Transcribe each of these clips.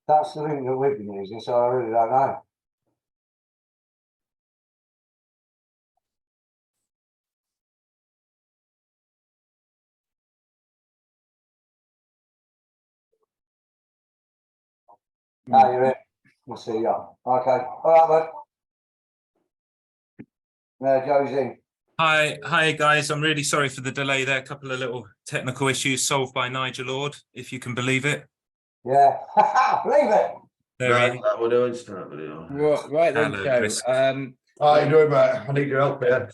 That's the link that we've been using, so I really don't know. No, you're in. We'll see you. Okay. All right, mate. Joe's in. Hi guys. I'm really sorry for the delay there. A couple of little technical issues solved by Nigel Ord, if you can believe it. Yeah, believe it. We're doing start video. Right then, Hello, Joe. Chris. How you doing, mate? I need your help here.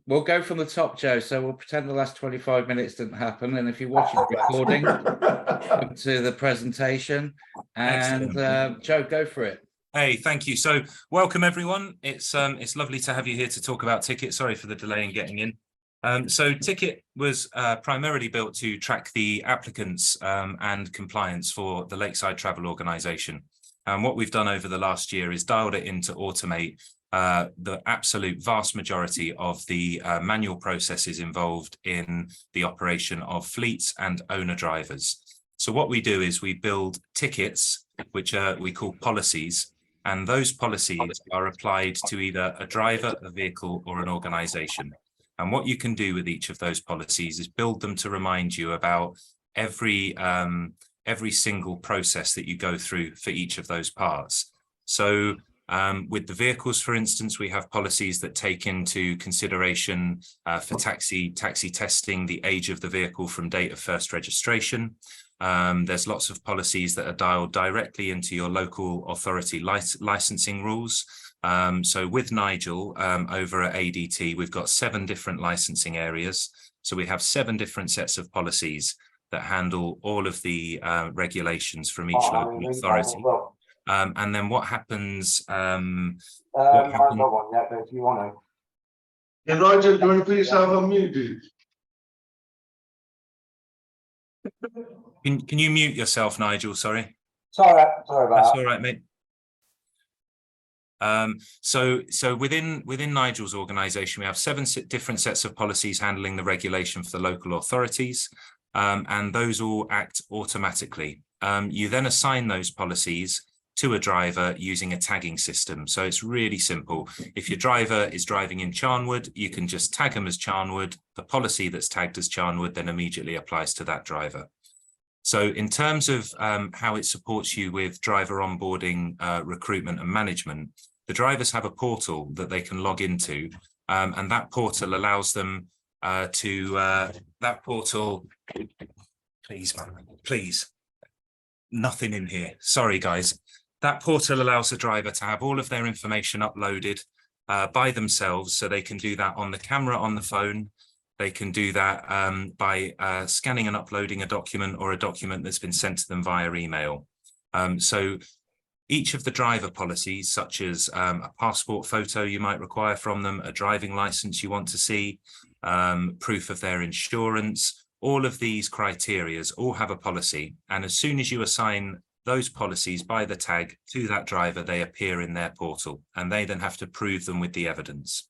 We'll go from the top, Joe. So we'll pretend the last 25 minutes didn't happen, and if you're watching the recording, come to the presentation. And Joe, go for it. Hey, thank you. So welcome everyone. It's lovely to have you here to talk about TIK IT. Sorry for the delay in getting in. So TIK IT was primarily built to track the applicants and compliance for the Lakeside Travel Organisation. And what we've done over the last year is dialed it in to automate the absolute vast majority of the manual processes involved in the operation of fleets and owner drivers. So what we do is we build tickets, which we call policies, and those policies are applied to either a driver, a vehicle, or an organisation. And what you can do with each of those policies is build them to remind you about every single process that you go through for each of those parts. So with the vehicles, for instance, we have policies that take into consideration for taxi testing, the age of the vehicle from date of first registration. There's lots of policies that are dialed directly into your local authority licensing rules. So with Nigel over at ADT, we've got 7 different licensing areas. So we have 7 different sets of policies that handle all of the regulations from each local authority. And then what happens? I've got one yet, but if you want to. Yeah, Nigel, do you want to please have unmuted? Can you mute yourself, Nigel? Sorry. Sorry about that. That's all right, mate. So within Nigel's organisation, we have 7 different sets of policies handling the regulation for the local authorities, and those all act automatically. You then assign those policies to a driver using a tagging system. So it's really simple. If your driver is driving in Charnwood, you can just tag them as Charnwood. The policy that's tagged as Charnwood then immediately applies to that driver. So in terms of how it supports you with driver onboarding, recruitment and management, the drivers have a portal that they can log into, and that portal allows them please, nothing in here. Sorry, guys. That portal allows the driver to have all of their information uploaded by themselves, so they can do that on the camera on the phone. They can do that by scanning and uploading a document or a document that's been sent to them via email. So each of the driver policies, such as a passport photo you might require from them, a driving license you want to see, proof of their insurance, all of these criteria all have a policy. And as soon as you assign those policies by the tag to that driver, they appear in their portal, and they then have to prove them with the evidence.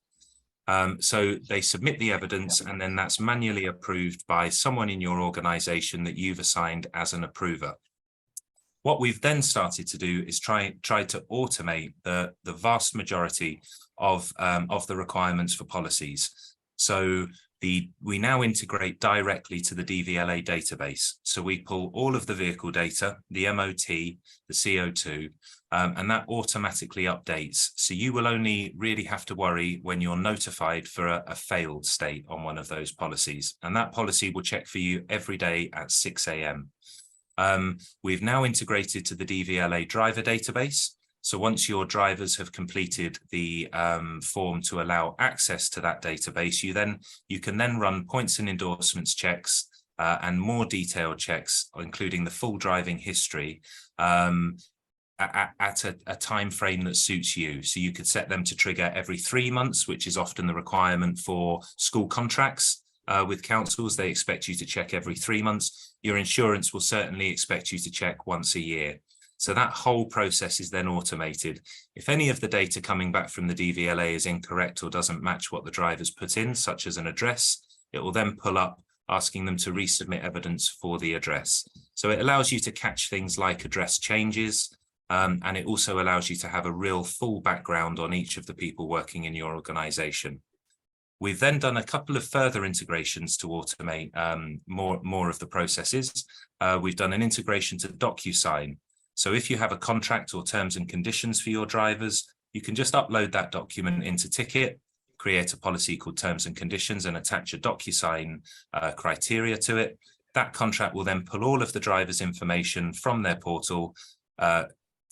So they submit the evidence, and then that's manually approved by someone in your organisation that you've assigned as an approver. What we've then started to do is try to automate the vast majority of the requirements for policies. So we now integrate directly to the DVLA database. So we pull all of the vehicle data, the MOT, the CO2, and that automatically updates. So you will only really have to worry when you're notified for a failed state on one of those policies. And that policy will check for you every day at 6 a.m. We've now integrated to the DVLA driver database. So once your drivers have completed the form to allow access to that database, you can then run points and endorsements checks and more detailed checks, including the full driving history at a time frame that suits you. So you could set them to trigger every 3 months, which is often the requirement for school contracts. With councils, they expect you to check every 3 months. Your insurance will certainly expect you to check once a year. So that whole process is then automated. If any of the data coming back from the DVLA is incorrect or doesn't match what the driver's put in, such as an address, it will then pull up asking them to resubmit evidence for the address. So it allows you to catch things like address changes, and it also allows you to have a real full background on each of the people working in your organization. We've then done a couple of further integrations to automate more of the processes. We've done an integration to DocuSign. So if you have a contract or terms and conditions for your drivers, you can just upload that document into TIK IT, create a policy called terms and conditions, and attach a DocuSign criteria to it. That contract will then pull all of the driver's information from their portal,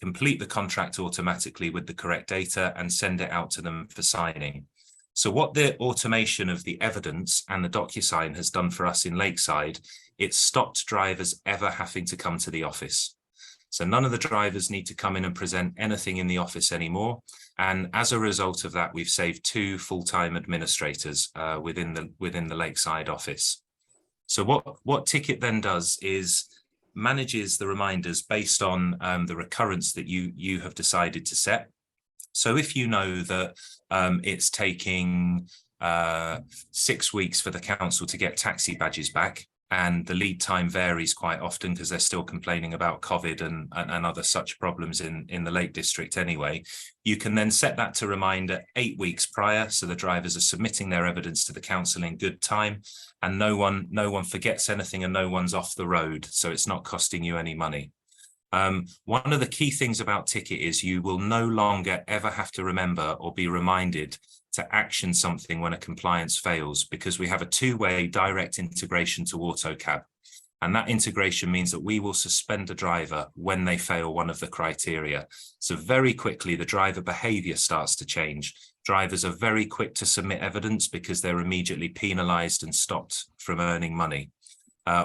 complete the contract automatically with the correct data, and send it out to them for signing. So what the automation of the evidence and the DocuSign has done for us in Lakeside, it's stopped drivers ever having to come to the office. So none of the drivers need to come in and present anything in the office anymore. And as a result of that, we've saved 2 full-time administrators within the Lakeside office. So what TIK IT then does is manages the reminders based on the recurrence that you have decided to set. So if you know that it's taking 6 weeks for the council to get taxi badges back, and the lead time varies quite often because they're still complaining about COVID and other such problems in the Lake District anyway, you can then set that to reminder 8 weeks prior, so the drivers are submitting their evidence to the council in good time, and no one forgets anything and no one's off the road, so it's not costing you any money. One of the key things about TIK IT is you will no longer ever have to remember or be reminded to action something when a compliance fails, because we have a 2-way direct integration to AutoCab. And that integration means that we will suspend a driver when they fail one of the criteria. So very quickly, the driver behavior starts to change. Drivers are very quick to submit evidence because they're immediately penalized and stopped from earning money.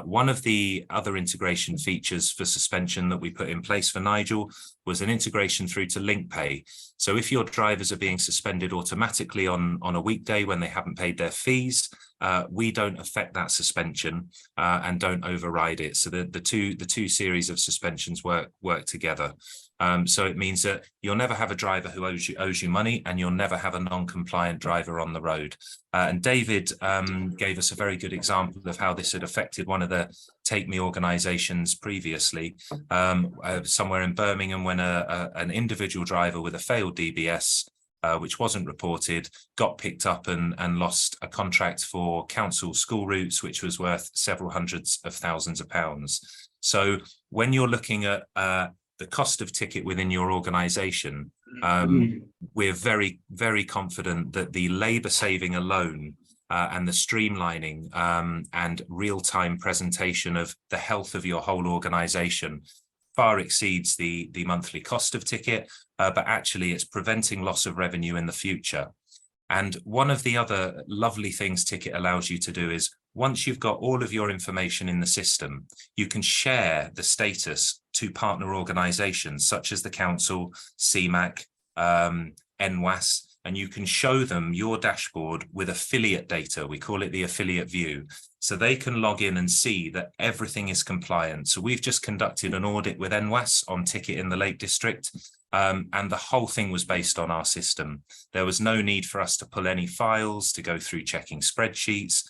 One of the other integration features for suspension that we put in place for Nigel was an integration through to link pay. So if your drivers are being suspended automatically on a weekday when they haven't paid their fees, we don't affect that suspension and don't override it. So the two series of suspensions work together. So it means that you'll never have a driver who owes you money, and you'll never have a non-compliant driver on the road. And David gave us a very good example of how this had affected one of the Take Me organizations previously, somewhere in Birmingham, when an individual driver with a failed DBS, which wasn't reported, got picked up and lost a contract for council school routes, which was worth several hundreds of thousands of pounds. So when you're looking at the cost of TIK IT within your organization, we're very, very confident that the labor saving alone and the streamlining and real-time presentation of the health of your whole organization far exceeds the monthly cost of TIK IT, but actually it's preventing loss of revenue in the future. And one of the other lovely things TIK IT allows you to do is, once you've got all of your information in the system, you can share the status to partner organizations such as the council, CMAC, NWAS, and you can show them your dashboard with affiliate data. We call it the affiliate view. So they can log in and see that everything is compliant. So we've just conducted an audit with NWAS on TIK IT in the Lake District, and the whole thing was based on our system. There was no need for us to pull any files, to go through checking spreadsheets,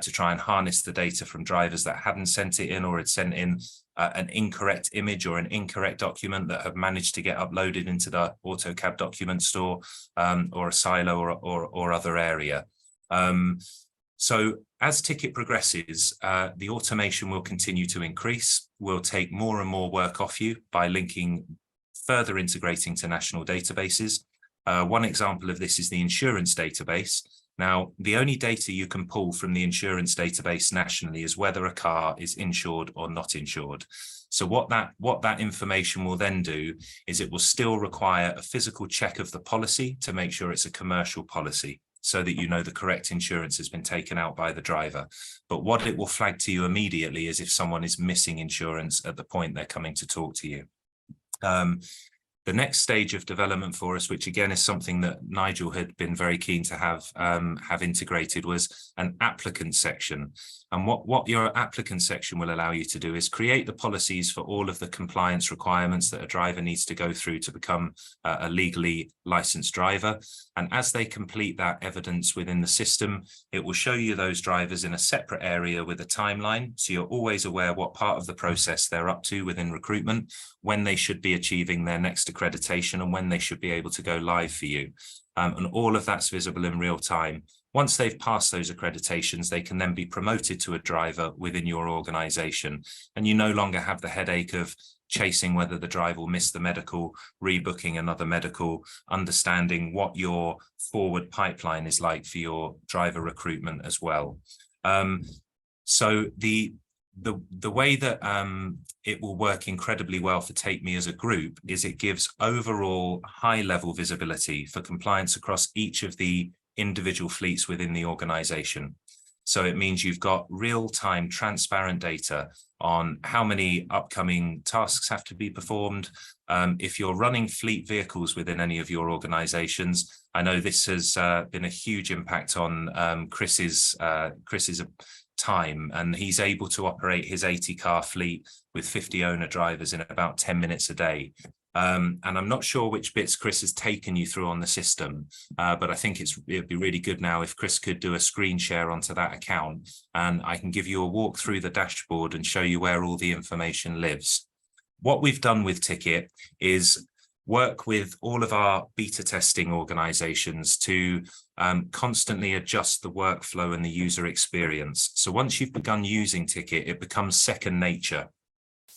to try and harness the data from drivers that hadn't sent it in or had sent in an incorrect image or an incorrect document that have managed to get uploaded into the AutoCab document store or a silo or other area. So as TIK IT progresses, the automation will continue to increase. We'll take more and more work off you by further integrating to national databases. One example of this is the insurance database. Now, the only data you can pull from the insurance database nationally is whether a car is insured or not insured. So what that information will then do is it will still require a physical check of the policy to make sure it's a commercial policy, so that you know the correct insurance has been taken out by the driver. But what it will flag to you immediately is if someone is missing insurance at the point they're coming to talk to you. The next stage of development for us, which again is something that Nigel had been very keen to have integrated, was an applicant section. And what your applicant section will allow you to do is create the policies for all of the compliance requirements that a driver needs to go through to become a legally licensed driver. And as they complete that evidence within the system, it will show you those drivers in a separate area with a timeline. So you're always aware what part of the process they're up to within recruitment, when they should be achieving their next accreditation, and when they should be able to go live for you. And all of that's visible in real time. Once they've passed those accreditations, they can then be promoted to a driver within your organization. And you no longer have the headache of chasing whether the driver will miss the medical, rebooking another medical, understanding what your forward pipeline is like for your driver recruitment as well. So the way that it will work incredibly well for Take Me as a group is it gives overall high-level visibility for compliance across each of the individual fleets within the organization. So it means you've got real-time transparent data on how many upcoming tasks have to be performed. If you're running fleet vehicles within any of your organizations, I know this has been a huge impact on Chris's time, and he's able to operate his 80-car fleet with 50 owner drivers in about 10 minutes a day. And I'm not sure which bits Chris has taken you through on the system, but I think it'd be really good now if Chris could do a screen share onto that account, and I can give you a walk through the dashboard and show you where all the information lives. What we've done with TIK IT is work with all of our beta testing organizations to constantly adjust the workflow and the user experience. So once you've begun using TIK IT, it becomes second nature.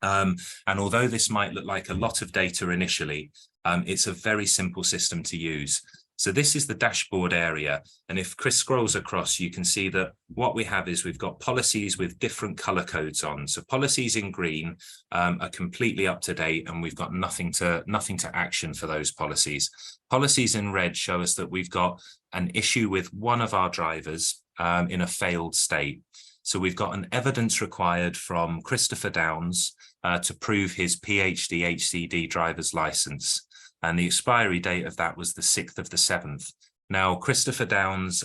And although this might look like a lot of data initially, it's a very simple system to use. So this is the dashboard area. And if Chris scrolls across, you can see that what we have is we've got policies with different color codes on. So policies in green are completely up to date, and we've got nothing to action for those policies. Policies in red show us that we've got an issue with one of our drivers in a failed state. So we've got an evidence required from Christopher Downs to prove his PhD HCD driver's license. And the expiry date of that was the 6th of the 7th. Now, Christopher Downs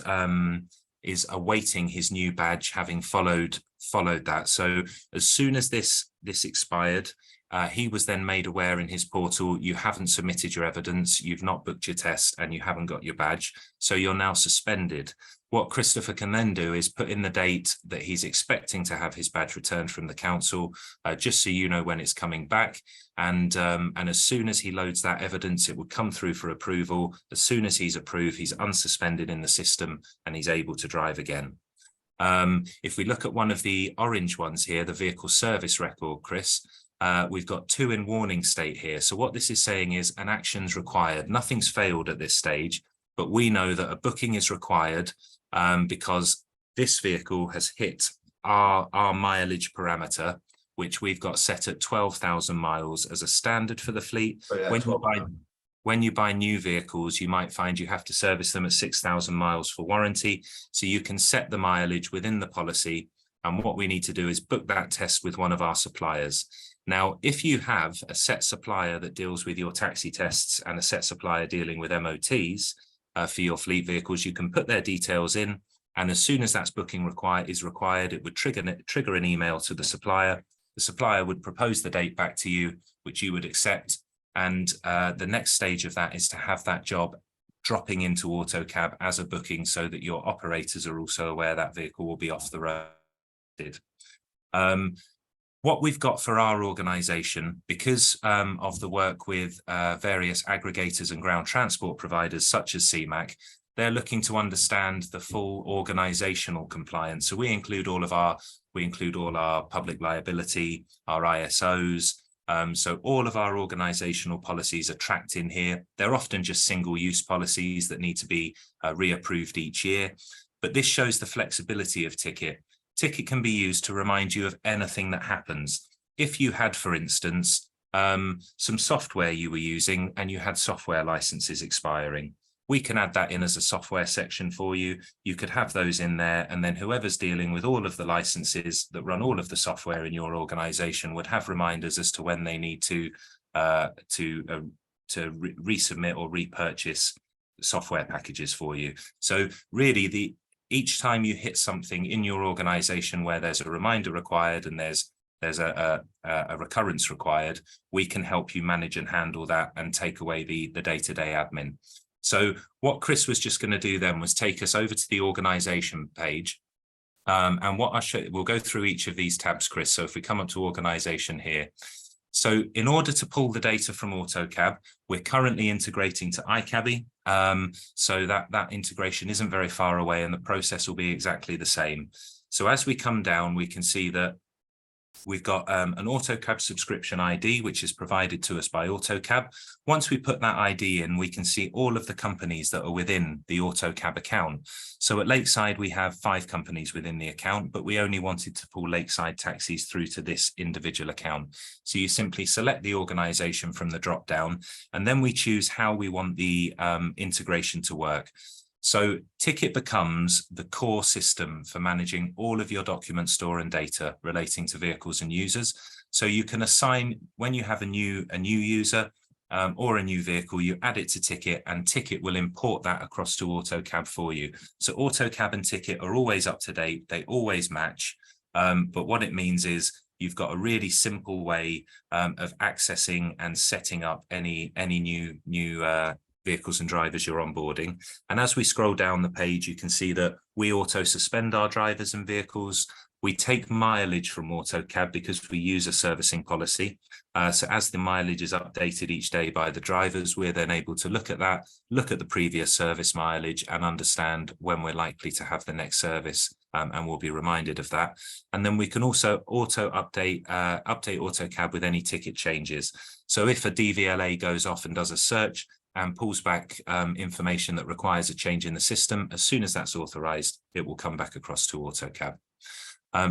is awaiting his new badge, having followed that. So as soon as this expired, he was then made aware in his portal, you haven't submitted your evidence, you've not booked your test, and you haven't got your badge. So you're now suspended. What Christopher can then do is put in the date that he's expecting to have his badge returned from the council, just so you know when it's coming back. And as soon as he loads that evidence, it would come through for approval. As soon as he's approved, he's unsuspended in the system and he's able to drive again. If we look at one of the orange ones here, the vehicle service record, Chris, we've got 2 in warning state here. So what this is saying is an action's required. Nothing's failed at this stage, but we know that a booking is required because this vehicle has hit our mileage parameter, which we've got set at 12,000 miles as a standard for the fleet. Oh, yeah, when you buy new vehicles, you might find you have to service them at 6,000 miles for warranty. So you can set the mileage within the policy. And what we need to do is book that test with one of our suppliers. Now, if you have a set supplier that deals with your taxi tests and a set supplier dealing with MOTs for your fleet vehicles, you can put their details in. And as soon as that's booking is required, it would trigger an email to the supplier. The supplier would propose the date back to you, which you would accept. And the next stage of that is to have that job dropping into AutoCab as a booking so that your operators are also aware that vehicle will be off the road. What we've got for our organization, because of the work with various aggregators and ground transport providers such as CMAC, they're looking to understand the full organizational compliance. So we include all our public liability, our ISOs. So all of our organizational policies are tracked in here. They're often just single-use policies that need to be reapproved each year. But this shows the flexibility of TIK IT. TIK IT can be used to remind you of anything that happens. If you had, for instance, some software you were using and you had software licenses expiring, we can add that in as a software section for you. You could have those in there, and then whoever's dealing with all of the licenses that run all of the software in your organization would have reminders as to when they need to resubmit or repurchase software packages for you. So really, each time you hit something in your organization where there's a reminder required and there's a recurrence required, we can help you manage and handle that and take away the day-to-day admin. So what Chris was just going to do then was take us over to the organization page. And what I'll show, we'll go through each of these tabs, Chris. So if we come up to organization here. So in order to pull the data from AutoCab, we're currently integrating to iCabby. So that integration isn't very far away and the process will be exactly the same. So as we come down, we can see that we've got an AutoCab subscription ID, which is provided to us by AutoCab. Once we put that ID in, we can see all of the companies that are within the AutoCab account. So at Lakeside, we have 5 companies within the account, but we only wanted to pull Lakeside Taxis through to this individual account. So you simply select the organization from the drop down, and then we choose how we want the integration to work. So TIK IT becomes the core system for managing all of your document store and data relating to vehicles and users. So you can assign, when you have a new user or a new vehicle, you add it to TIK IT, and TIK IT will import that across to AutoCab for you. So AutoCab and TIK IT are always up to date. They always match. But what it means is you've got a really simple way of accessing and setting up any new vehicles and drivers you're onboarding. And as we scroll down the page, you can see that we auto suspend our drivers and vehicles. We take mileage from AutoCab because we use a servicing policy. So as the mileage is updated each day by the drivers, we're then able to look at that, look at the previous service mileage and understand when we're likely to have the next service, and we'll be reminded of that. And then we can also update AutoCab with any ticket changes. So if a DVLA goes off and does a search and pulls back information that requires a change in the system, as soon as that's authorized, it will come back across to AutoCab.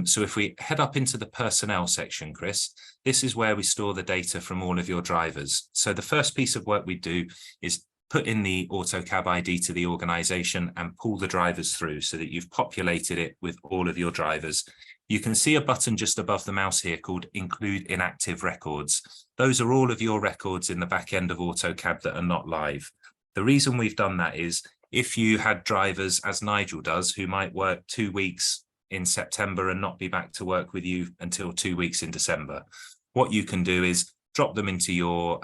So if we head up into the personnel section, Chris, this is where we store the data from all of your drivers. So the first piece of work we do is put in the AutoCab ID to the organization and pull the drivers through so that you've populated it with all of your drivers. You can see a button just above the mouse here called Include Inactive Records. Those are all of your records in the back end of AutoCab that are not live. The reason we've done that is if you had drivers, as Nigel does, who might work 2 weeks in September and not be back to work with you until 2 weeks in December, what you can do is drop them into your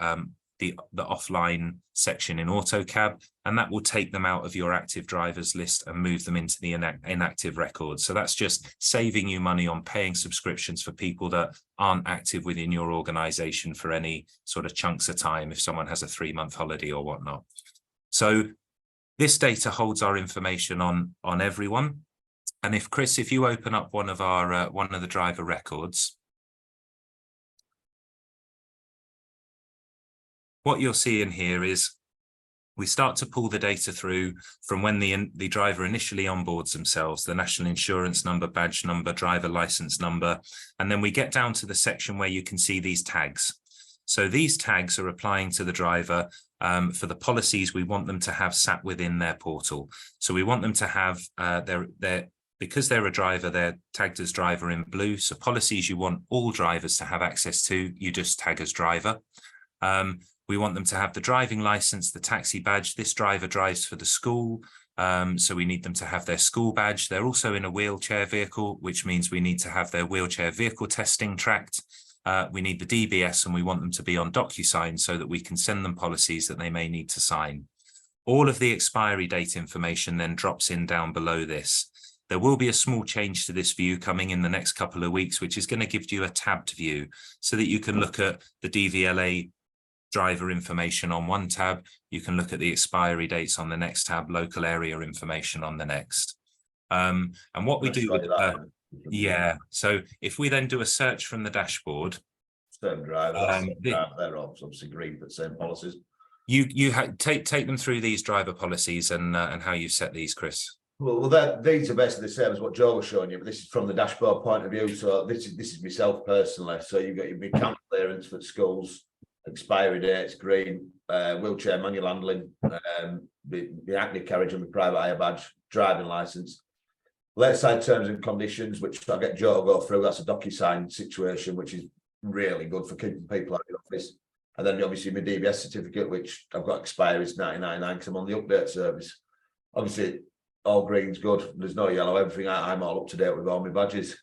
the offline section in AutoCab, and that will take them out of your active drivers list and move them into the inactive records. So that's just saving you money on paying subscriptions for people that aren't active within your organization for any sort of chunks of time, if someone has a 3-month holiday or whatnot. So this data holds our information on everyone. And if Chris, if you open up one of the driver records, what you'll see in here is we start to pull the data through from when the driver initially onboards themselves, the national insurance number, badge number, driver license number, and then we get down to the section where you can see these tags. So these tags are applying to the driver for the policies we want them to have sat within their portal. So we want them to have because they're a driver, they're tagged as driver in blue. So policies you want all drivers to have access to, you just tag as driver. We want them to have the driving license, the taxi badge. This driver drives for the school, so we need them to have their school badge. They're also in a wheelchair vehicle, which means we need to have their wheelchair vehicle testing tracked. We need the DBS, and we want them to be on DocuSign so that we can send them policies that they may need to sign. All of the expiry date information then drops in down below this. There will be a small change to this view coming in the next couple of weeks, which is going to give you a tabbed view so that you can look at the DVLA driver information on one tab, you can look at the expiry dates on the next tab, local area information on the next. And what we do with yeah, so if we then do a search from the dashboard, same driver, they're obviously green for the same policies. You take them through these driver policies and how you set these, Chris. Well, these are basically the same as what Joe was showing you, but this is from the dashboard point of view. So this is myself personally. So you've got your account clearance for schools, expiry dates, green, wheelchair manual handling, the active carriage and the private hire badge, driving license, Lakeside terms and conditions, which I'll get Joe to go through. That's a DocuSign situation, which is really good for keeping people out of the office. And then obviously my DBS certificate, which I've got expiry is 1999 because I'm on the update service. Obviously, all green's good. There's no yellow. Everything I'm all up to date with all my badges.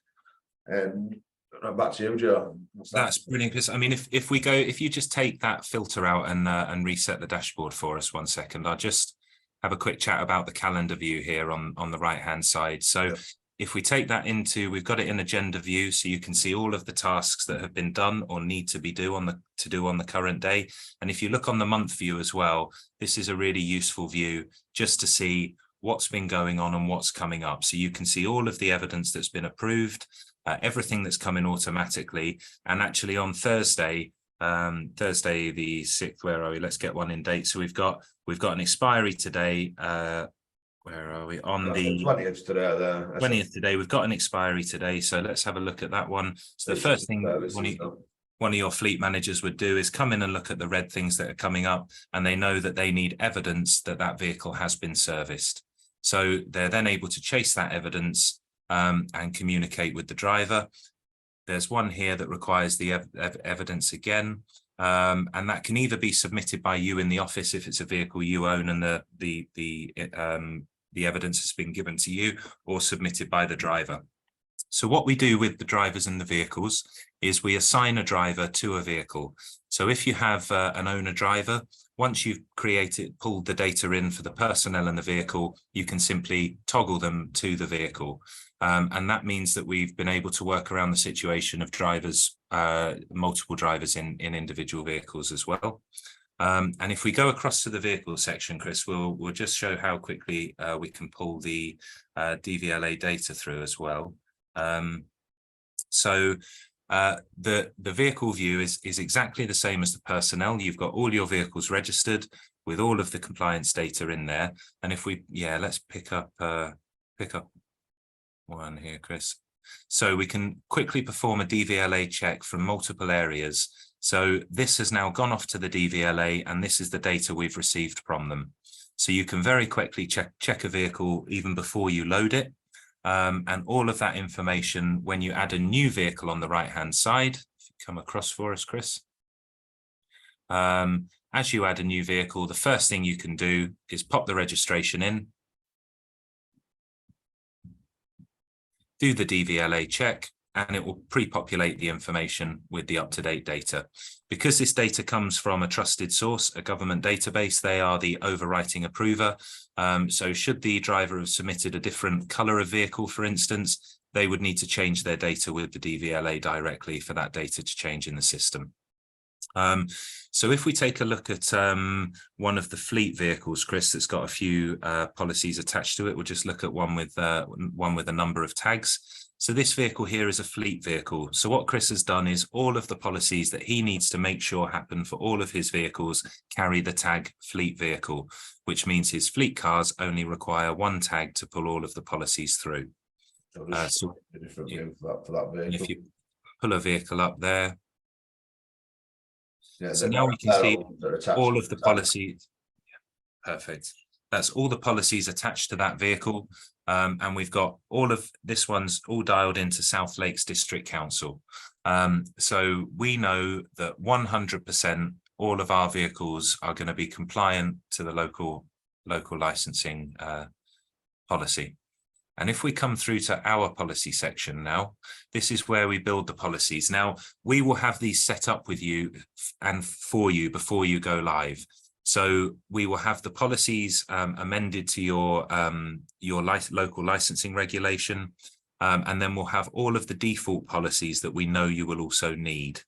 Back to you, Joe. That's brilliant. Because I mean, if you just take that filter out and reset the dashboard for us 1 second, I'll just have a quick chat about the calendar view here on the right hand side. So yeah. If we take that into, we've got it in agenda view, so you can see all of the tasks that have been done or need to be do on the current day. And if you look on the month view as well, this is a really useful view just to see what's been going on and what's coming up. So you can see all of the evidence that's been approved, everything that's coming automatically. And actually on Thursday the 6th, where are we? Let's get one in date. So we've got an expiry today. Where are we? On the 20th today. 20th today. We've got an expiry today. So let's have a look at that one. So the first thing one of your fleet managers would do is come in and look at the red things that are coming up, and they know that they need evidence that that vehicle has been serviced. So they're then able to chase that evidence and communicate with the driver. There's one here that requires the evidence again, and that can either be submitted by you in the office if it's a vehicle you own and the evidence has been given to you, or submitted by the driver. So what we do with the drivers and the vehicles is we assign a driver to a vehicle. So if you have an owner driver, once you've pulled the data in for the personnel and the vehicle, you can simply toggle them to the vehicle. And that means that we've been able to work around the situation of drivers, multiple drivers in individual vehicles as well. And if we go across to the vehicle section, Chris, we'll just show how quickly we can pull the DVLA data through as well. So the vehicle view is exactly the same as the personnel. You've got all your vehicles registered with all of the compliance data in there. And if we, let's pick up one here, Chris. So we can quickly perform a DVLA check from multiple areas. So this has now gone off to the DVLA, and this is the data we've received from them. So you can very quickly check a vehicle even before you load it. And all of that information, when you add a new vehicle on the right-hand side, if you come across for us, Chris. As you add a new vehicle, the first thing you can do is pop the registration in, do the DVLA check, and it will pre-populate the information with the up-to-date data. Because this data comes from a trusted source, a government database, they are the overwriting approver. So should the driver have submitted a different color of vehicle, for instance, they would need to change their data with the DVLA directly for that data to change in the system. So if we take a look at one of the fleet vehicles, Chris, that's got a few policies attached to it, we'll just look at one with a number of tags. So this vehicle here is a fleet vehicle. So what Chris has done is all of the policies that he needs to make sure happen for all of his vehicles carry the tag fleet vehicle, which means his fleet cars only require one tag to pull all of the policies through. So a different view for that vehicle. If you pull a vehicle up there, yeah, so now we can see all of the policies. Perfect. That's all the policies attached to that vehicle. And we've got all of this one's all dialed into South Lakes District Council. So we know that 100% all of our vehicles are going to be compliant to the local licensing policy. And if we come through to our policy section now, this is where we build the policies. Now, we will have these set up with you and for you before you go live. So we will have the policies amended to your local licensing regulation, and then we'll have all of the default policies that we know you will also need.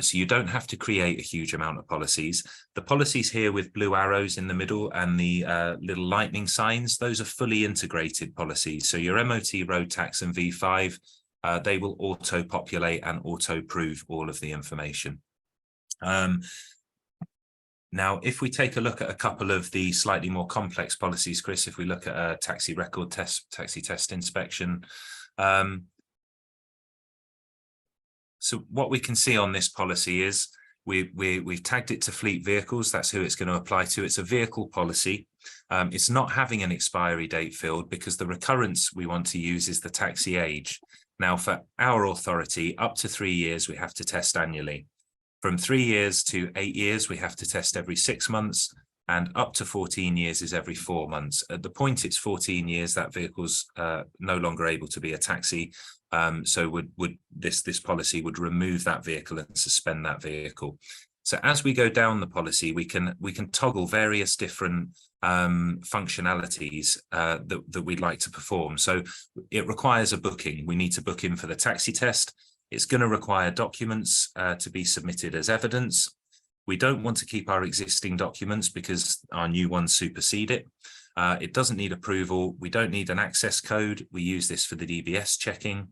So you don't have to create a huge amount of policies. The policies here with blue arrows in the middle and the little lightning signs, those are fully integrated policies. So your MOT, road tax and V5, they will auto-populate and auto-prove all of the information. Now, if we take a look at a couple of the slightly more complex policies, Chris, if we look at a taxi record test, taxi test inspection. So what we can see on this policy is we've tagged it to fleet vehicles. That's who it's going to apply to. It's a vehicle policy. It's not having an expiry date field because the recurrence we want to use is the taxi age. Now, for our authority, up to 3 years, we have to test annually. From 3 years to 8 years, we have to test every 6 months, and up to 14 years is every 4 months. At the point it's 14 years, that vehicle's no longer able to be a taxi. So this policy would remove that vehicle and suspend that vehicle. So as we go down the policy, we can toggle various different functionalities that we'd like to perform. So it requires a booking. We need to book in for the taxi test. It's going to require documents to be submitted as evidence. We don't want to keep our existing documents because our new ones supersede it. It doesn't need approval. We don't need an access code. We use this for the DBS checking.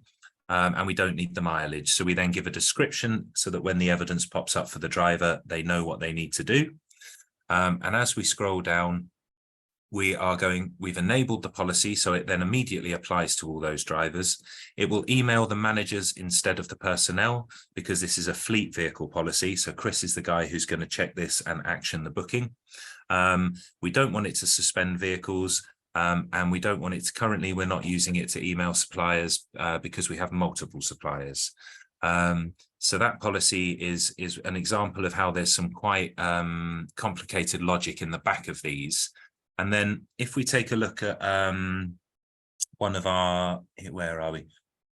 And we don't need the mileage. So we then give a description so that when the evidence pops up for the driver, they know what they need to do. And as we scroll down, we've enabled the policy, so it then immediately applies to all those drivers. It will email the managers instead of the personnel because this is a fleet vehicle policy. So Chris is the guy who's going to check this and action the booking. We don't want it to suspend vehicles. And we don't want it to, currently we're not using it to email suppliers because we have multiple suppliers. So that policy is an example of how there's some quite complicated logic in the back of these. And then if we take a look at one of our, where are we?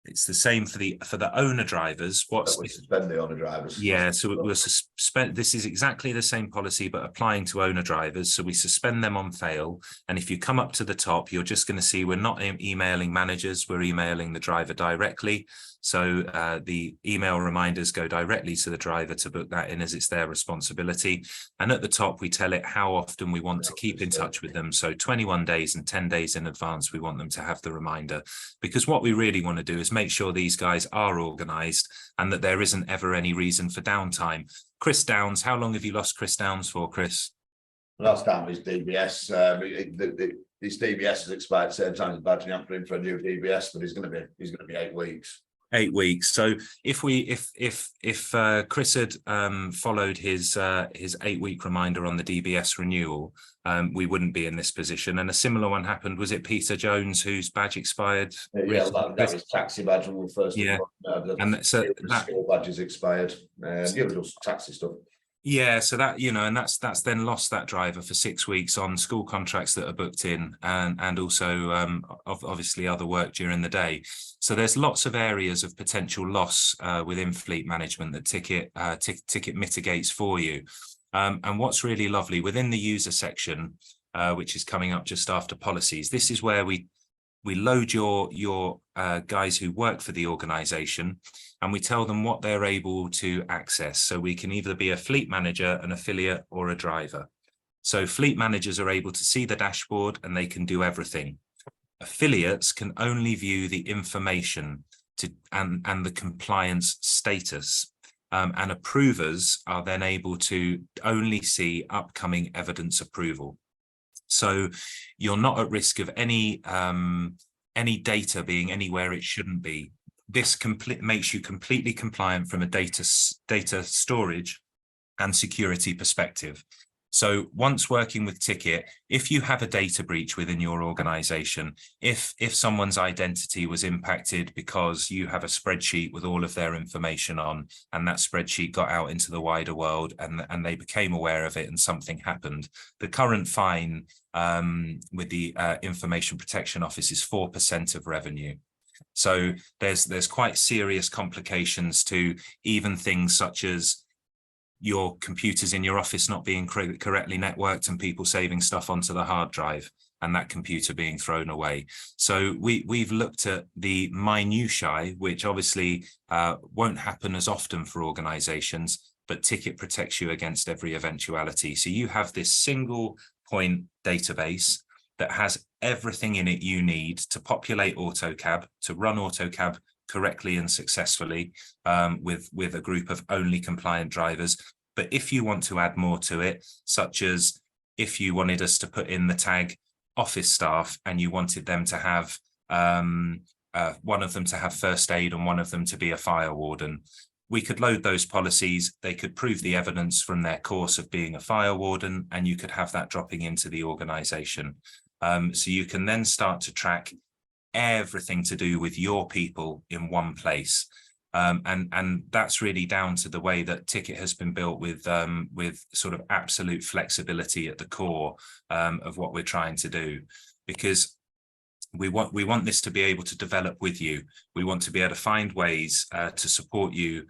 It's the same for the owner drivers. We suspend the owner drivers. Yeah, so we'll suspend. This is exactly the same policy, but applying to owner drivers. So we suspend them on fail. And if you come up to the top, you're just going to see we're not emailing managers. We're emailing the driver directly. So the email reminders go directly to the driver to book that in as it's their responsibility. And at the top, we tell it how often we want to keep in touch with them. So 21 days and 10 days in advance, we want them to have the reminder. Because what we really want to do is make sure these guys are organised and that there isn't ever any reason for downtime. Chris Downs, how long have you lost Chris Downs for, Chris? Last time was DBS. His DBS has expired at the same time as badging up for him for a new DBS, but he's going to be 8 weeks. 8 weeks. So if Chris had followed his 8-week reminder on the DBS renewal, we wouldn't be in this position. And a similar one happened. Was it Peter Jones whose badge expired? Yeah, that was taxi badge when we first. Yeah, and so that school badges expired. Yeah, it was taxi stuff. Yeah, so that, you know, and that's then lost that driver for 6 weeks on school contracts that are booked in, and also obviously other work during the day. So there's lots of areas of potential loss within fleet management that TIK IT mitigates for you. And what's really lovely within the user section, which is coming up just after policies, this is where we load your guys who work for the organization, and we tell them what they're able to access. So we can either be a fleet manager, an affiliate, or a driver. So fleet managers are able to see the dashboard and they can do everything. Affiliates can only view the information and the compliance status. And approvers are then able to only see upcoming evidence approval. So you're not at risk of any data being anywhere it shouldn't be. This makes you completely compliant from a data storage and security perspective. So once working with TIK IT, if you have a data breach within your organization, if someone's identity was impacted because you have a spreadsheet with all of their information on, and that spreadsheet got out into the wider world and they became aware of it and something happened, the current fine with the Information Protection Office is 4% of revenue. So there's quite serious complications to even things such as your computers in your office not being correctly networked and people saving stuff onto the hard drive and that computer being thrown away. So we've looked at the minutiae, which obviously won't happen as often for organizations, but TIK IT protects you against every eventuality. So you have this single point database that has everything in it you need to populate AutoCab, to run AutoCab correctly and successfully with a group of only compliant drivers. But if you want to add more to it, such as if you wanted us to put in the tag office staff and you wanted them to have one of them to have first aid and one of them to be a fire warden, we could load those policies. They could prove the evidence from their course of being a fire warden, and you could have that dropping into the organization. So you can then start to track everything to do with your people in one place. And that's really down to the way that TIK IT has been built with sort of absolute flexibility at the core of what we're trying to do, because we want this to be able to develop with you. We want to be able to find ways to support you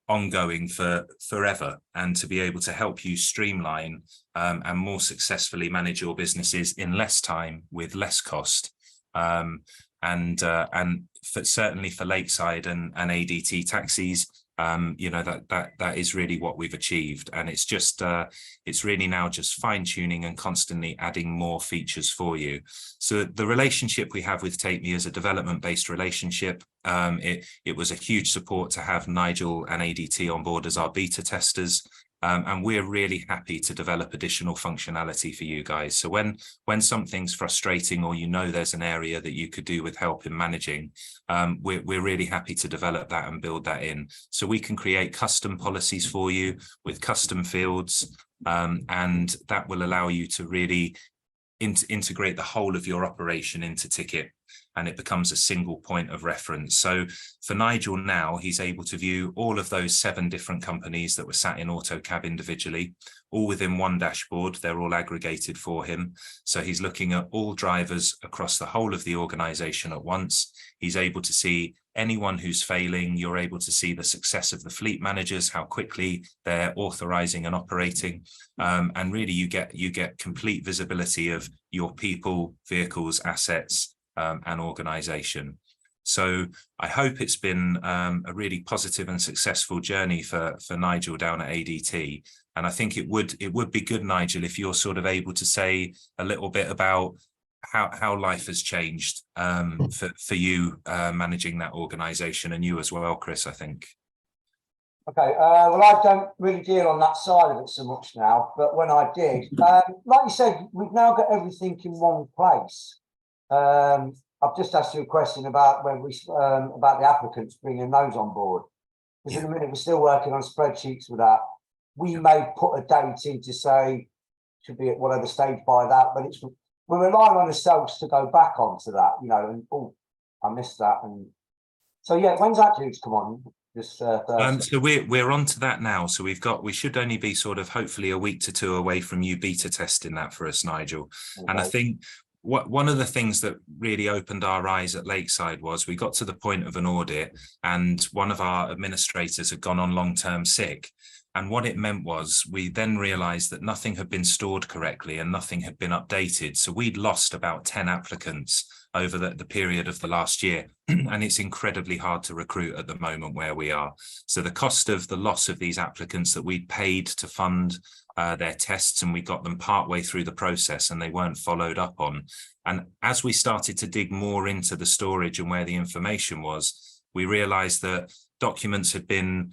ongoing for forever, and to be able to help you streamline and more successfully manage your businesses in less time with less cost. And certainly for Lakeside and ADT taxis, you know, that is really what we've achieved. And it's just it's really now just fine-tuning and constantly adding more features for you. So the relationship we have with Take Me is a development-based relationship. It was a huge support to have Nigel and ADT on board as our beta testers. And we're really happy to develop additional functionality for you guys. So when something's frustrating, or you know there's an area that you could do with help in managing, we're really happy to develop that and build that in. So we can create custom policies for you with custom fields, and that will allow you to really integrate the whole of your operation into TIK IT, and it becomes a single point of reference. So for Nigel now, he's able to view all of those 7 different companies that were sat in AutoCab individually, all within one dashboard. They're all aggregated for him. So he's looking at all drivers across the whole of the organization at once. He's able to see anyone who's failing. You're able to see the success of the fleet managers, how quickly they're authorizing and operating. And really you get complete visibility of your people, vehicles, assets, and organization. So I hope it's been a really positive and successful journey for Nigel down at ADT. And I think it would be good, Nigel, if you're sort of able to say a little bit about how life has changed for you managing that organization, and you as well, Chris, I think. Okay, well, I don't really deal on that side of it so much now, but when I did, like you said, we've now got everything in one place. I've just asked you a question about when we about the applicants bringing those on board, because in a minute we're still working on spreadsheets with that. We may put a date in to say should be at whatever stage by that, but we're relying on ourselves to go back onto that, you know. And oh, I missed that. And so yeah, when's that due to come on? So we're on to that now. So we should only be sort of hopefully a week to 2 away from you beta testing that for us, Nigel. Okay. And I think one of the things that really opened our eyes at Lakeside was we got to the point of an audit, and one of our administrators had gone on long-term sick. And what it meant was we then realized that nothing had been stored correctly and nothing had been updated. So we'd lost about 10 applicants over the period of the last year. And it's incredibly hard to recruit at the moment where we are. So the cost of the loss of these applicants that we'd paid to fund their tests, and we got them partway through the process and they weren't followed up on. And as we started to dig more into the storage and where the information was, we realized that documents had been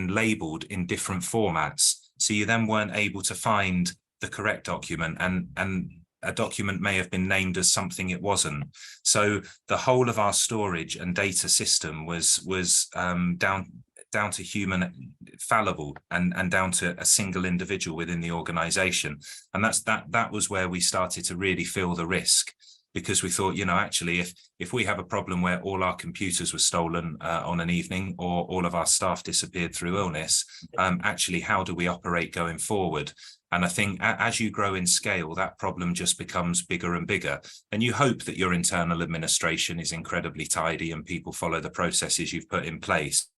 labeled in different formats. So you then weren't able to find the correct document, and a document may have been named as something it wasn't. So the whole of our storage and data system was down to human fallible and down to a single individual within the organization. And that was where we started to really feel the risk, because we thought, you know, actually, if we have a problem where all our computers were stolen on an evening, or all of our staff disappeared through illness, actually, how do we operate going forward? And I think as you grow in scale, that problem just becomes bigger and bigger. And you hope that your internal administration is incredibly tidy and people follow the processes you've put in place.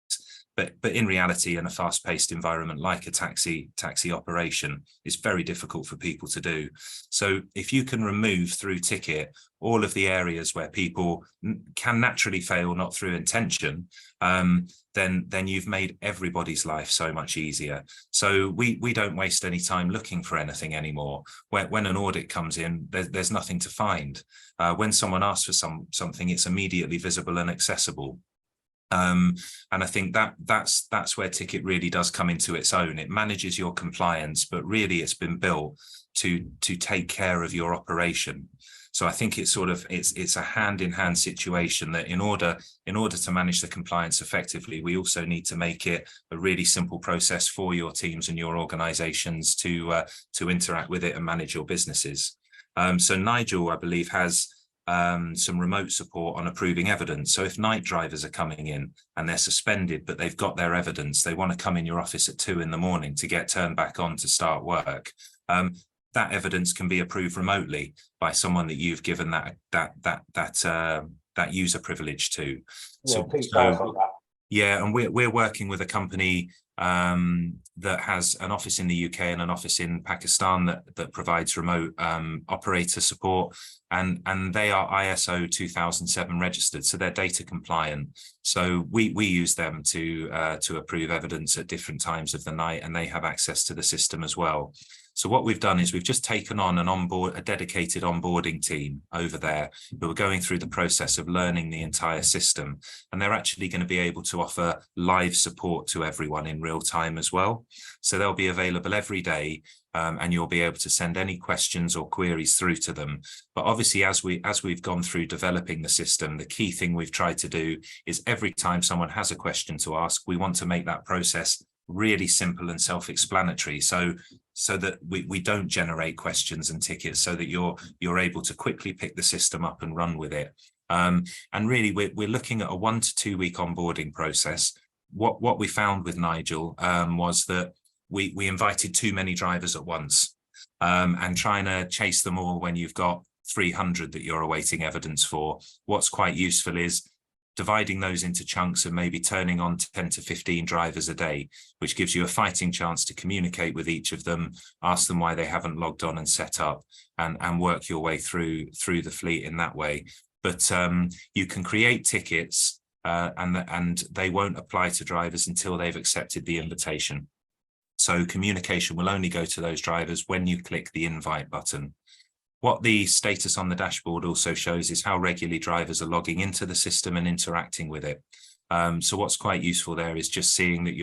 But in reality, in a fast-paced environment like a taxi operation, it's very difficult for people to do. So if you can remove through TIK IT all of the areas where people can naturally fail, not through intention, then you've made everybody's life so much easier. So we don't waste any time looking for anything anymore. When an audit comes in, there's nothing to find. When someone asks for something, it's immediately visible and accessible. And I think that's where TIK IT really does come into its own. It manages your compliance, but really it's been built to take care of your operation. So I think it's a hand-in-hand situation that in order to manage the compliance effectively, we also need to make it a really simple process for your teams and your organizations to interact with it and manage your businesses. So Nigel, I believe, has some remote support on approving evidence. So if night drivers are coming in and they're suspended, but they've got their evidence, they want to come in your office at 2 in the morning to get turned back on to start work. That evidence can be approved remotely by someone that you've given that user privilege to. Yeah, and we're working with a company that has an office in the UK and an office in Pakistan that provides remote operator support, and they are ISO 2007 registered, so they're data compliant. So we use them to approve evidence at different times of the night, and they have access to the system as well. So what we've done is we've just taken on a dedicated onboarding team over there who are going through the process of learning the entire system, and they're actually going to be able to offer live support to everyone in real time as well. So they'll be available every day, and you'll be able to send any questions or queries through to them. But obviously, as we've gone through developing the system, the key thing we've tried to do is every time someone has a question to ask, we want to make that process really simple and self-explanatory, so that we don't generate questions and tickets, so that you're able to quickly pick the system up and run with it. And really, we're looking at a 1 to 2 week onboarding process. What we found with Nigel was that we invited too many drivers at once, and trying to chase them all when you've got 300 that you're awaiting evidence for. What's quite useful is dividing those into chunks and maybe turning on 10 to 15 drivers a day, which gives you a fighting chance to communicate with each of them, ask them why they haven't logged on and set up, and work your way through the fleet in that way. But you can create tickets, and they won't apply to drivers until they've accepted the invitation. So communication will only go to those drivers when you click the invite button. What the status on the dashboard also shows is how regularly drivers are logging into the system and interacting with it. So what's quite useful there is just seeing that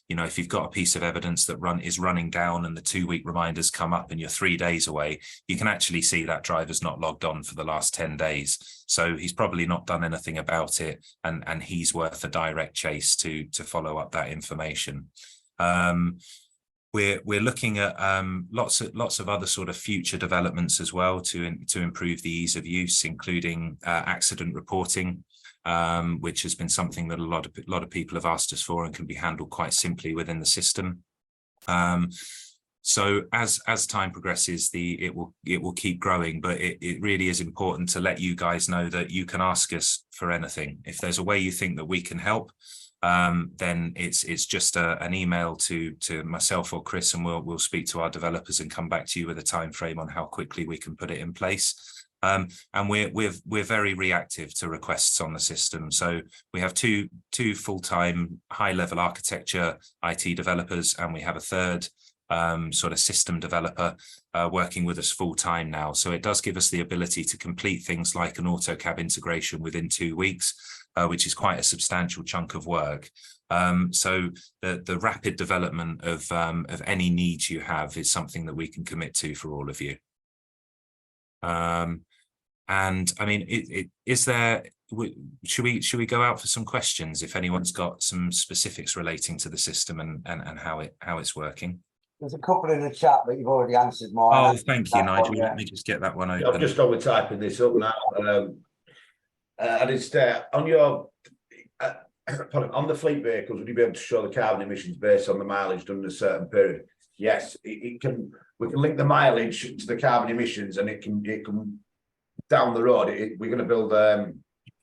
if you've got a piece of evidence that is running down and the 2 week reminders come up and you're 3 days away, you can actually see that driver's not logged on for the last 10 days. So he's probably not done anything about it, and he's worth a direct chase to follow up that information. We're looking at lots of other sort of future developments as well to improve the ease of use, including accident reporting, which has been something that a lot of people have asked us for and can be handled quite simply within the system. So as time progresses, it will keep growing, but it really is important to let you guys know that you can ask us for anything. If there's a way you think that we can help, then it's just an email to myself or Chris, and we'll speak to our developers and come back to you with a time frame on how quickly we can put it in place. And we're very reactive to requests on the system. So we have two full-time high-level architecture IT developers, and we have a third sort of system developer working with us full-time now. So it does give us the ability to complete things like an AutoCAB integration within 2 weeks, which is quite a substantial chunk of work. So the rapid development of any needs you have is something that we can commit to for all of you. And I mean, should we go out for some questions if anyone's got some specifics relating to the system and how it's working? There's a couple in the chat, but you've already answered mine. Oh, thank you, Nigel. Let me just get that one open. I'm just over typing this up now. And it's on your on the fleet vehicles, would you be able to show the carbon emissions based on the mileage done in a certain period? Yes, it can. We can link the mileage to the carbon emissions, and it can down the road. We're going to build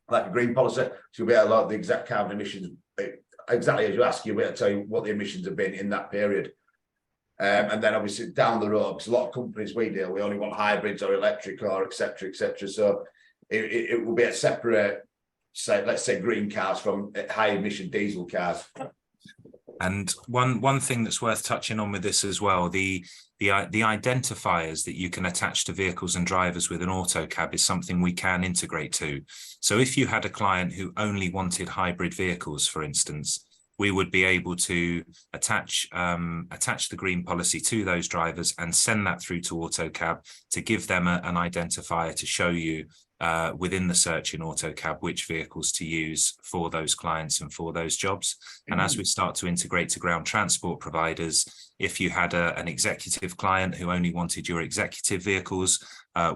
like a green policy, so you'll be able to load the exact carbon emissions exactly as you ask. You'll be able to tell you what the emissions have been in that period. And then obviously down the road, because a lot of companies we deal, we only want hybrids or electric or etc. etc. So it will be a separate, let's say green cars from high emission diesel cars. And one thing that's worth touching on with this as well, the identifiers that you can attach to vehicles and drivers with an AutoCAB is something we can integrate to. So if you had a client who only wanted hybrid vehicles, for instance, we would be able to attach the green policy to those drivers and send that through to AutoCAB to give them an identifier to show you within the search in AutoCAB which vehicles to use for those clients and for those jobs. And as we start to integrate to ground transport providers, if you had an executive client who only wanted your executive vehicles,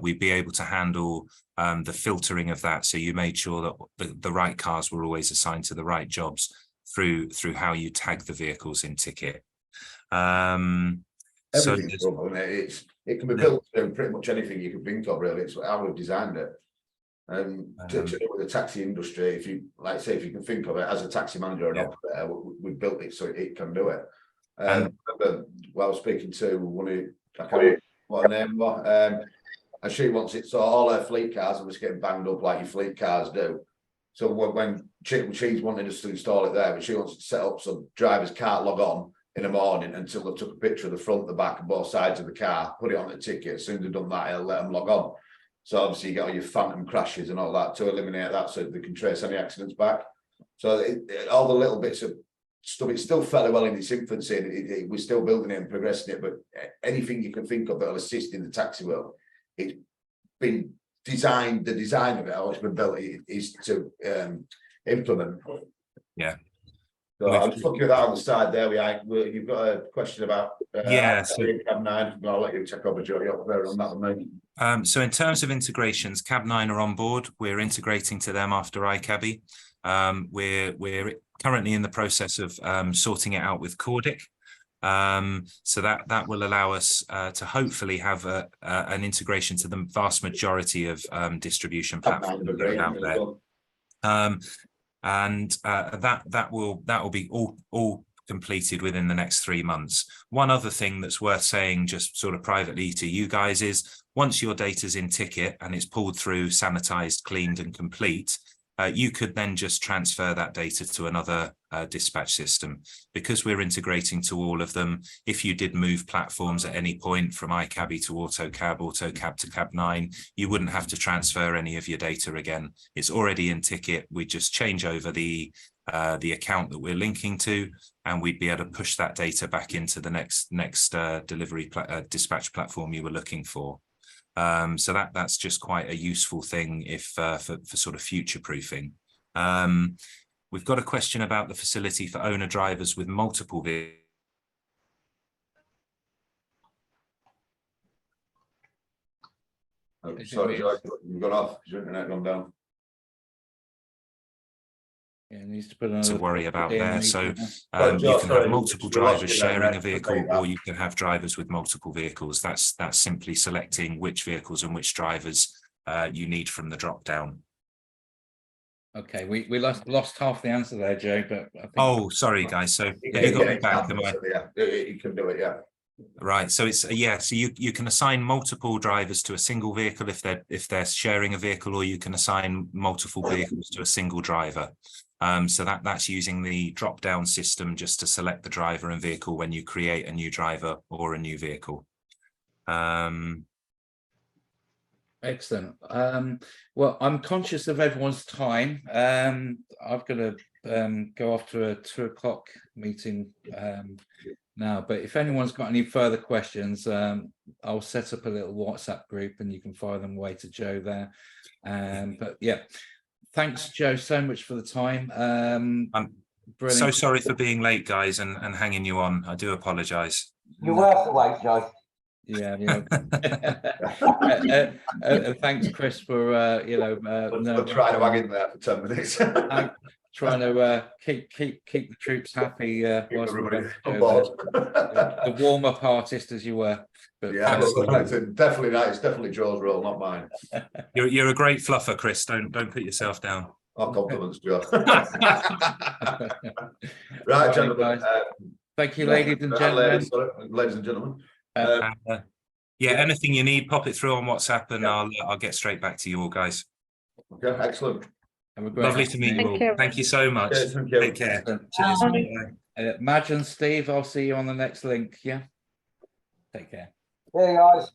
we'd be able to handle the filtering of that. So you made sure that the right cars were always assigned to the right jobs through how you tag the vehicles in TIK IT. Everything's trouble, isn't it? It can be built to do pretty much anything you can think of, really. It's how we've designed it. And to do with the taxi industry, if you like, say, if you can think of it as a taxi manager or an operator, we built it so it can do it. Remember, while I was speaking to one of, I can't remember what her name was, and she wants it so all her fleet cars are just getting banged up like your fleet cars do. So when she's wanting us to install it there, but she wants to set up so drivers can't log on in the morning until they've took a picture of the front, the back, and both sides of the car, put it on the ticket. As soon as they've done that, it'll let them log on. So obviously you get all your phantom crashes and all that to eliminate that, so they can trace any accidents back. So all the little bits of stuff, it's still fairly well in its infancy. We're still building it and progressing it, but anything you can think of that'll assist in the taxi world, it's been designed. The design of it, how it's been built, is to implement. Yeah. So I'm just looking at that on the side there. You've got a question about so Cab 9. I'll let you check over, Joe. You're there on that one, mate. So in terms of integrations, Cab 9 are on board. We're integrating to them after iCabby. We're currently in the process of sorting it out with Cordic. So that will allow us to hopefully have an integration to the vast majority of distribution platforms that are out there. And that will be all completed within the next 3 months. One other thing that's worth saying, just sort of privately to you guys, is once your data's in TIK IT and it's pulled through, sanitized, cleaned, and complete, you could then just transfer that data to another dispatch system. Because we're integrating to all of them, if you did move platforms at any point from iCabby to AutoCAB, AutoCAB to Cab 9, you wouldn't have to transfer any of your data again. It's already in TIK IT. We just change over the account that we're linking to, and we'd be able to push that data back into the next delivery dispatch platform you were looking for. So that's just quite a useful thing if for sort of future proofing. We've got a question about the facility for owner drivers with multiple vehicles. Oh, sorry, Joe, you've gone off. Is your internet gone down? Yeah, needs to put To worry about there. So you Joe, can sorry, have multiple we lost drivers you sharing there, a mate. vehicle, or you can have drivers with multiple vehicles. That's simply selecting which vehicles and which drivers you need from the drop down. Okay, we lost half the answer there, Joe, but I think... Oh, sorry guys. So Yeah, you got me back. You can do it, yeah. Right, so it's so you can assign multiple drivers to a single vehicle if they're sharing a vehicle, or you can assign multiple vehicles to a single driver. So that's using the drop down system just to select the driver and vehicle when you create a new driver or a new vehicle. Excellent. Well, I'm conscious of everyone's time. I've got to go off to a 2 o'clock meeting now, but if anyone's got any further questions, I'll set up a little WhatsApp group and you can fire them away to Joe there. But yeah, thanks, Joe, so much for the time. I'm so sorry for being late, guys, and hanging you on. I do apologize. You're worth the wait, Joe. Yeah. Thanks, Chris, for trying to hang in there for 10 minutes. Trying to keep the troops happy. Whilst everybody on board. The warm-up artist, as you were. But, yeah, definitely that. It's definitely Joe's role, not mine. You're a great fluffer, Chris. Don't put yourself down. Oh, compliments, Joe. Right, gentlemen. Thank you, ladies and gentlemen. Ladies and gentlemen. Yeah, anything you need, pop it through on WhatsApp, and I'll get straight back to you all, guys. Okay, excellent. Lovely to meet you all. Thank you so much. Thank you. Take care. Cheers. Madge and Steve, I'll see you on the next link. Yeah. Take care. Hey guys.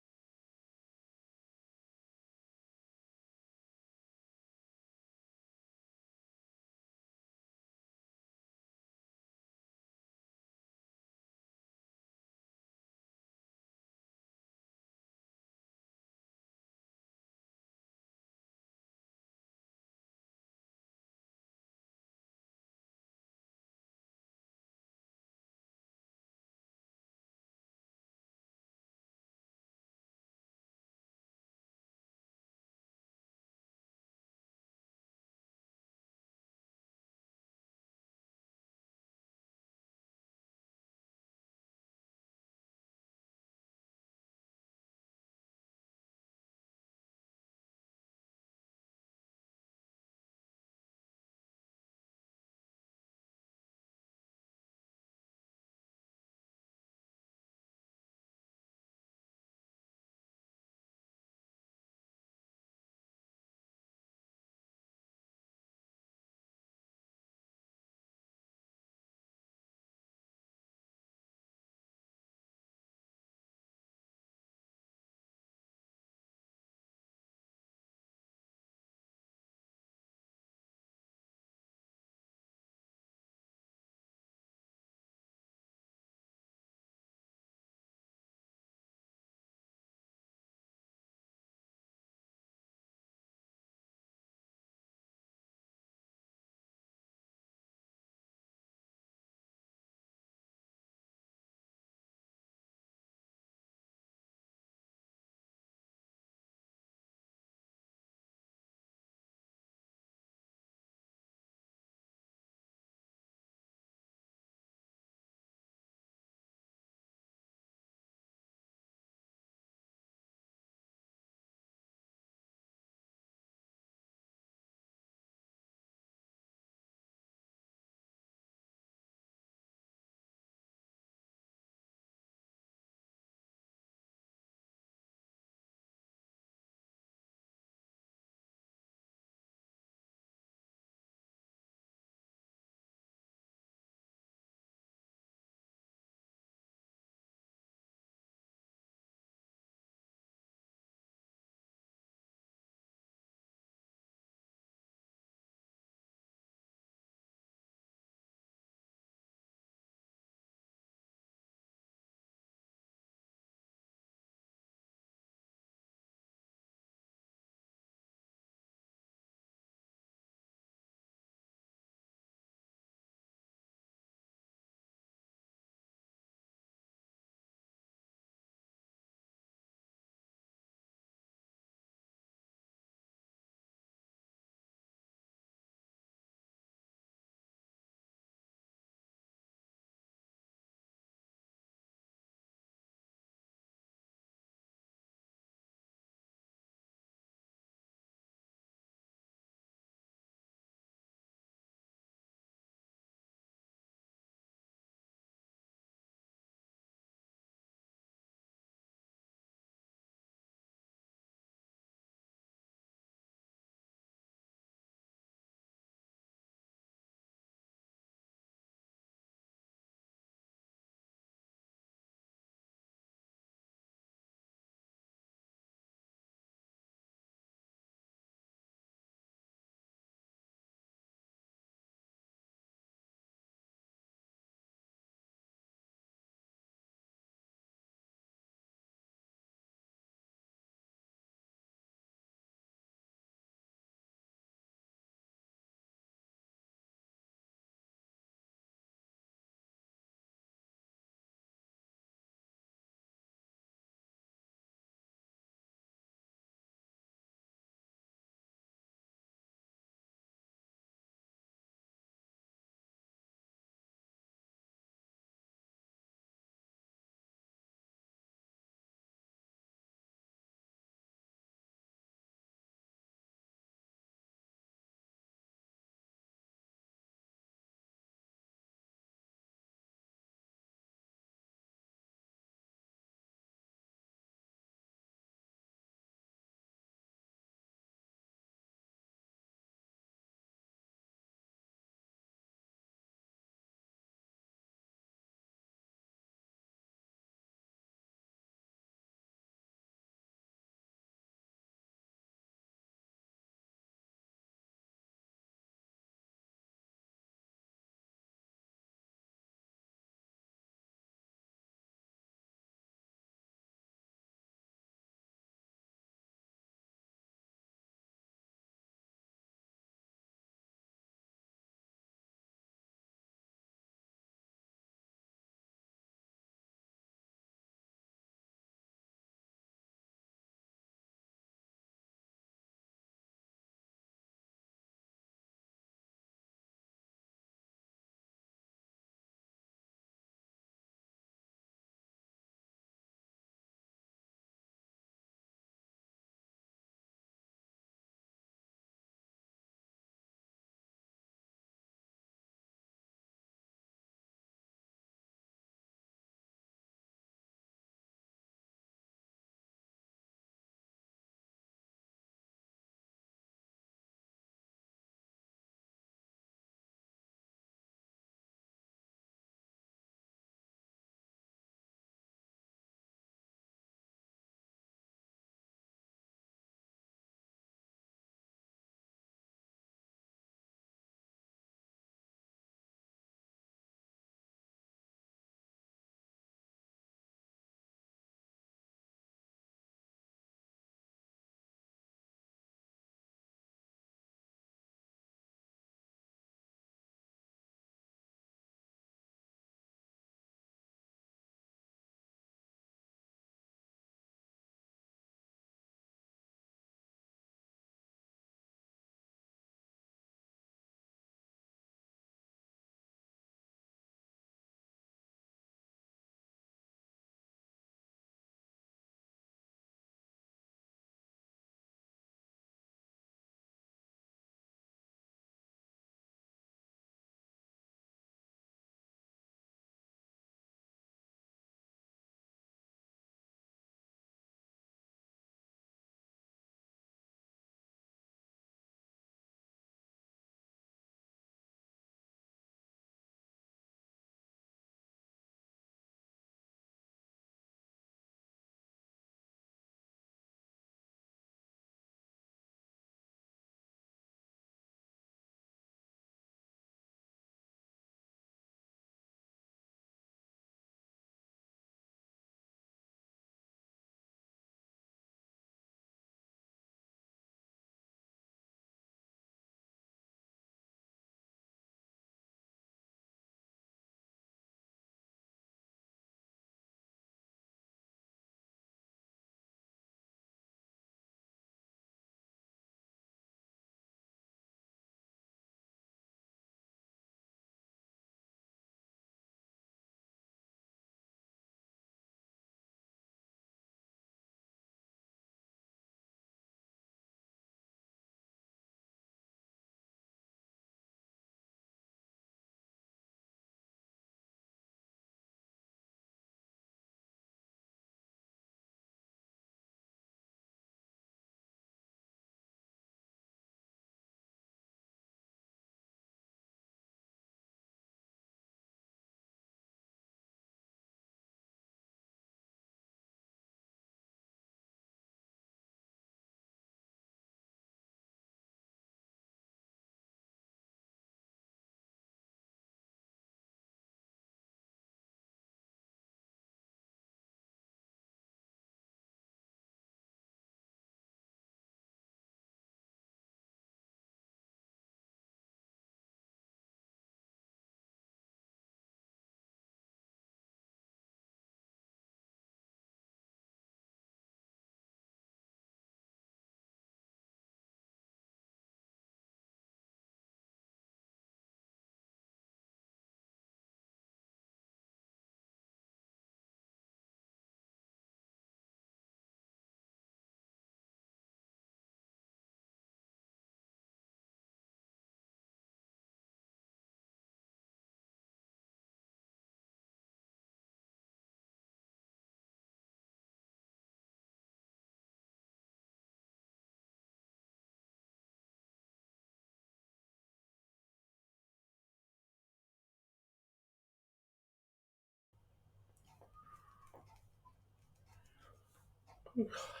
Oof.